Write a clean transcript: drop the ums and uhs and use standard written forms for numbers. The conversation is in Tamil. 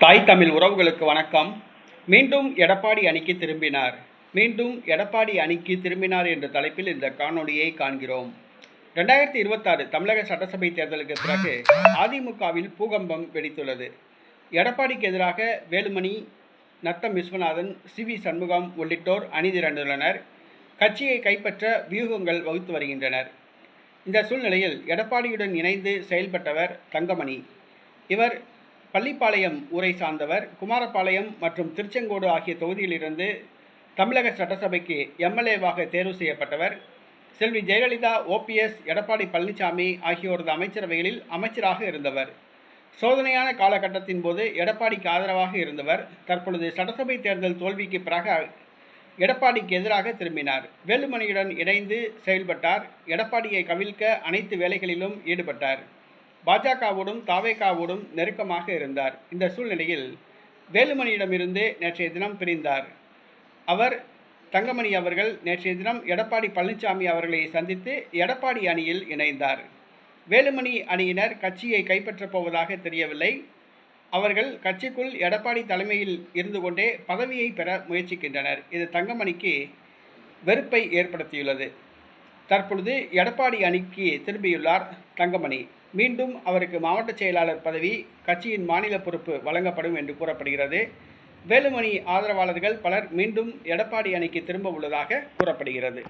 தாய் தமிழ் உறவுகளுக்கு வணக்கம். மீண்டும் எடப்பாடி அணிக்கு திரும்பினார் என்ற தலைப்பில் இந்த காணொளியை காண்கிறோம். 2026 தமிழக சட்டசபை தேர்தலுக்கு பிறகு அதிமுகவில் பூகம்பம் வெடித்துள்ளது. எடப்பாடிக்கு எதிராக வேலுமணி, நத்தம் விஸ்வநாதன், சி.வி. சண்முகம் உள்ளிட்டோர் அணி திரண்டுள்ளனர். கட்சியை கைப்பற்ற வியூகங்கள் வகுத்து வருகின்றனர். இந்த சூழ்நிலையில் எடப்பாடியுடன் இணைந்து செயல்பட்டவர் தங்கமணி. இவர் பள்ளிப்பாளையம் ஊரை சார்ந்தவர். குமாரபாளையம் மற்றும் திருச்செங்கோடு ஆகிய தொகுதியிலிருந்து தமிழக சட்டசபைக்கு எம்எல்ஏவாக தேர்வு செய்யப்பட்டவர். செல்வி ஜெயலலிதா, ஓபிஎஸ், எடப்பாடி பழனிசாமி ஆகியோரது அமைச்சரவைகளில் அமைச்சராக இருந்தவர். சோதனையான காலகட்டத்தின் போது எடப்பாடிக்கு ஆதரவாக இருந்தவர். தற்பொழுது சட்டசபை தேர்தல் தோல்விக்கு பிறகு எடப்பாடிக்கு எதிராக திரும்பினார். வேலுமணியுடன் இணைந்து செயல்பட்டார். எடப்பாடியை கவிழ்க்க அனைத்து வேலைகளிலும் ஈடுபட்டார். பாஜகவோடும் தாவேகாவோடும் நெருக்கமாக இருந்தார். இந்த சூழ்நிலையில் வேலுமணியிடமிருந்து நேற்றைய தினம் பிரிந்தார். தங்கமணி அவர்கள் நேற்றைய தினம் எடப்பாடி பழனிசாமி அவர்களை சந்தித்து எடப்பாடி அணியில் இணைந்தார். வேலுமணி அணியினர் கட்சியை கைப்பற்றப் போவதாக தெரியவில்லை. அவர்கள் கட்சிக்குள் எடப்பாடி தலைமையில் இருந்து கொண்டே பதவியை பெற முயற்சிக்கின்றனர். இது தங்கமணிக்கு வெறுப்பை ஏற்படுத்தியுள்ளது. தற்பொழுது எடப்பாடி அணிக்கு திரும்பியுள்ளார் தங்கமணி. மீண்டும் அவருக்கு மாவட்ட செயலாளர் பதவி, கட்சியின் மாநில பொறுப்பு வழங்கப்படும் என்று கூறப்படுகிறது. வேலுமணி ஆதரவாளர்கள் பலர் மீண்டும் எடப்பாடி அணிக்கு திரும்ப உள்ளதாக கூறப்படுகிறது.